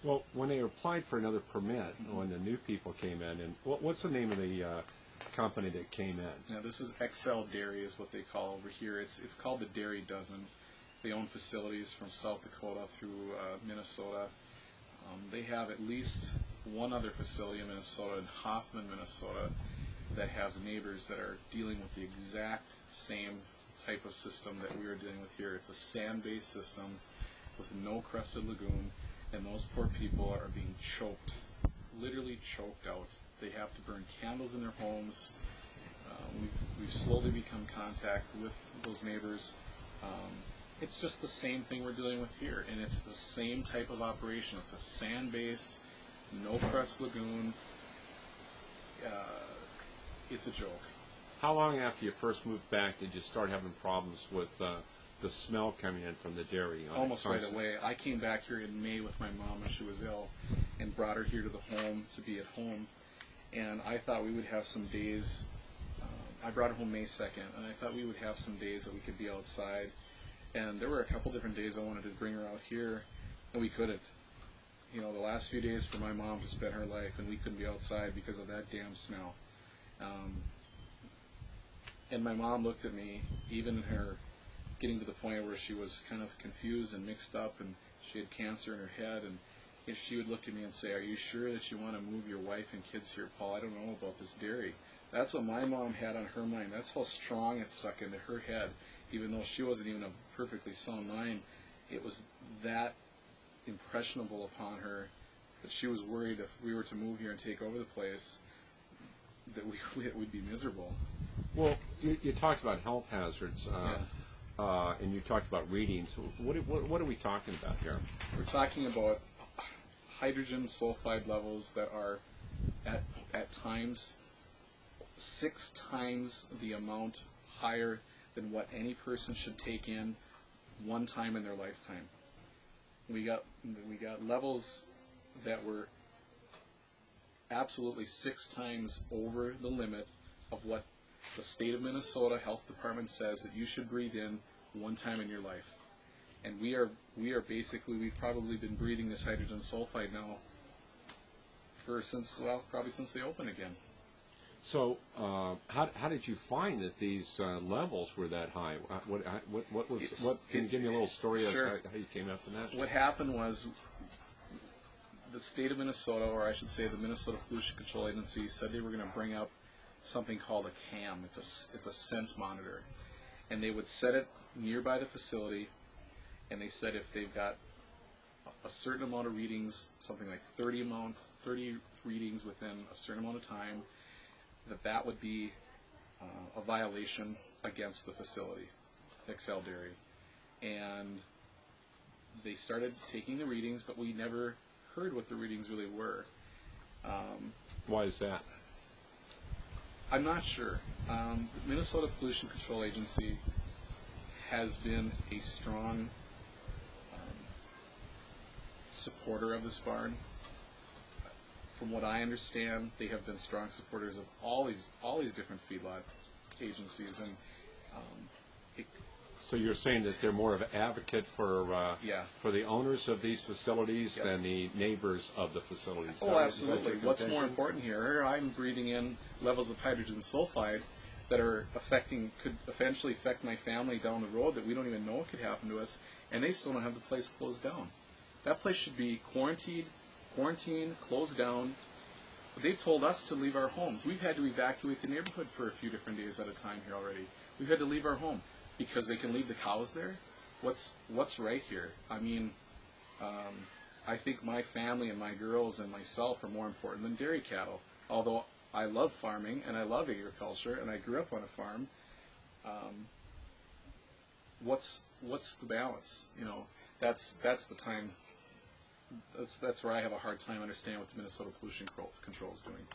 Well, when they applied for another permit, when the new people came in, and what's the name of the company that came in? Now, this is XL Dairy is what they call over here. It's called the Dairy Dozen. They own facilities from South Dakota through Minnesota. They have at least one other facility in Minnesota, in Hoffman, Minnesota, that has neighbors that are dealing with the exact same type of system that we are dealing with here. It's a sand-based system with no crested lagoon, and those poor people are being choked, literally choked out. They have to burn candles in their homes. We've slowly become contact with those neighbors. It's just the same thing we're dealing with here, and it's the same type of operation. It's a sand base, no crest lagoon. It's a joke. How long after you first moved back did you start having problems with the smell coming in from the dairy? Almost right away. I came back here in May with my mom when she was ill and brought her here to the home to be at home. And I thought we would have some days, I brought her home May 2nd, and I thought we would have some days that we could be outside. And there were a couple different days I wanted to bring her out here, and we couldn't. You know, the last few days for my mom to spend her life, and we couldn't be outside because of that damn smell. And my mom looked at me, even in her getting to the point where she was kind of confused and mixed up, and she had cancer in her head, and she would look at me and say, "Are you sure that you want to move your wife and kids here, Paul? I don't know about this dairy." That's what my mom had on her mind. That's how strong it stuck into her head. Even though she wasn't even a perfectly sound mind, it was that impressionable upon her that she was worried if we were to move here and take over the place that we'd be miserable. Well, you talked about health hazards, and you talked about readings. What are we talking about here? We're talking about hydrogen sulfide levels that are at times 6 times the amount higher than what any person should take in one time in their lifetime. We got levels that were absolutely 6 times over the limit of what the state of Minnesota Health Department says that you should breathe in one time in your life. And we've probably been breathing this hydrogen sulfide now probably since they opened again. So, how did you find that these levels were that high? Can you give me a little story of how you came up with that? What happened was the state of Minnesota, or I should say the Minnesota Pollution Control Agency, said they were going to bring up something called a CAM. It's a scent monitor, and they would set it nearby the facility, and they said if they've got a certain amount of readings, something like 30 readings within a certain amount of time, that would be a violation against the facility, XL Dairy. And they started taking the readings, but we never heard what the readings really were. Why is that? I'm not sure. The Minnesota Pollution Control Agency has been a strong supporter of this barn. From what I understand, they have been strong supporters of all these different feedlot agencies, and so you're saying that they're more of an advocate for the owners of these facilities than the neighbors of the facilities. Oh, absolutely. What's more important here? I'm breathing in levels of hydrogen sulfide that could eventually affect my family down the road that we don't even know what could happen to us, and they still don't have the place closed down. That place should be quarantined, closed down. But they've told us to leave our homes. We've had to evacuate the neighborhood for a few different days at a time here already. We've had to leave our home because they can leave the cows there. What's right here? I mean, I think my family and my girls and myself are more important than dairy cattle. Although I love farming and I love agriculture and I grew up on a farm. What's the balance? You know, that's the time. That's where I have a hard time understanding what the Minnesota Pollution Control is doing.